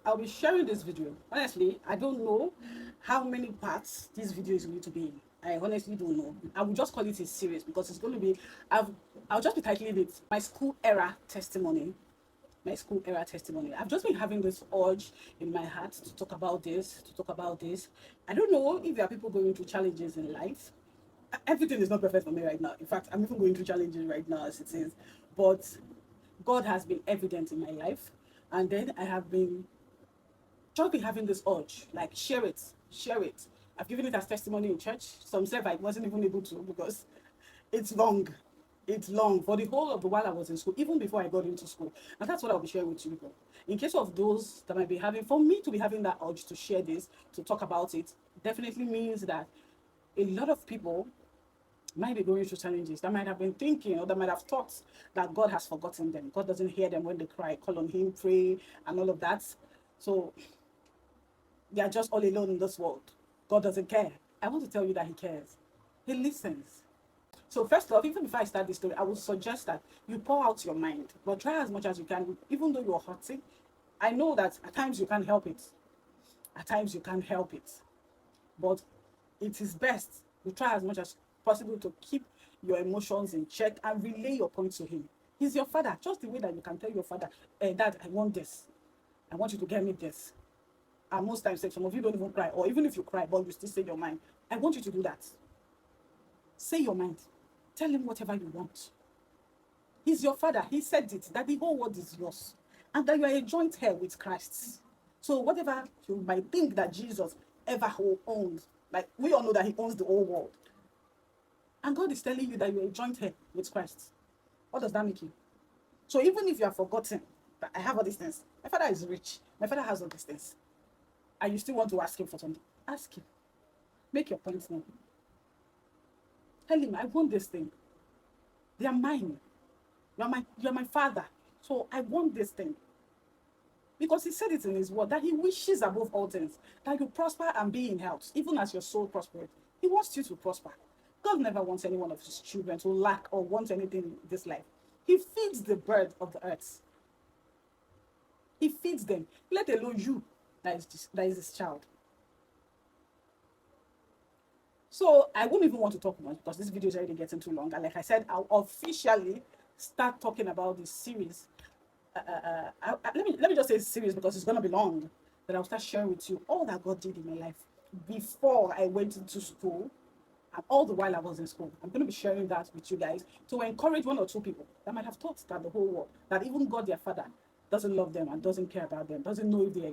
I'll be sharing this video. Honestly, I don't know how many parts this video is going to be in. I honestly don't know. I will just call it a series because it's going to be, I'll just be titling it my school era testimony. My school era testimony. I've just been having this urge in my heart to talk about this, to talk about this. I don't know if there are people going through challenges in life. Everything is not perfect for me right now. In fact, I'm even going through challenges right now as it is. But God has been evident in my life. And then I have been just be having this urge, like share it, share it. I've given it as testimony in church. Some said I wasn't even able to because it's long. It's long for the whole of the while I was in school, even before I got into school. And that's what I'll be sharing with you people. In case of those that might be having, for me to be having that urge to share this, to talk about it, definitely means that a lot of people might be going through challenges that might have been thinking or that might have thought that God has forgotten them. God doesn't hear them when they cry, call on Him, pray, and all of that. So they are just all alone in this world. God doesn't care. I want to tell you that He cares. He listens. So first off, even before I start this story, I would suggest that you pour out your mind, but try as much as you can, even though you're hurting. I know that at times you can't help it. At times you can't help it. But it is best you try as much as possible to keep your emotions in check and relay your point to Him. He's your father, just the way that you can tell your father, Dad, I want this. I want you to get me this. And most times, some of you don't even cry, or even if you cry, but you still say your mind. I want you to do that. Say your mind. Tell Him whatever you want. He's your father. He said it, that the whole world is yours, and that you are a joint heir with Christ. So whatever you might think that Jesus ever owns, like we all know that He owns the whole world. And God is telling you that you're a joint heir with Christ. What does that make you? So even if you have forgotten that I have all these things, my father is rich, my father has all these things, and you still want to ask Him for something, ask Him. Make your points known. Tell Him, I want this thing. They are mine. You're my father. So I want this thing. Because He said it in His word that He wishes above all things that you prosper and be in health, even as your soul prospers. He wants you to prosper. God never wants any one of His children to lack or want anything in this life. He feeds the birds of the earth. He feeds them. Let alone you, that is His child. So I won't even want to talk much because this video is already getting too long. And like I said, I'll officially start talking about this series. Let me just say series because it's gonna be long. Then I'll start sharing with you all that God did in my life before I went into school and all the while I was in school. I'm going to be sharing that with you guys to encourage one or two people that might have thought that the whole world, that even God, their father, doesn't love them and doesn't care about them, doesn't know if they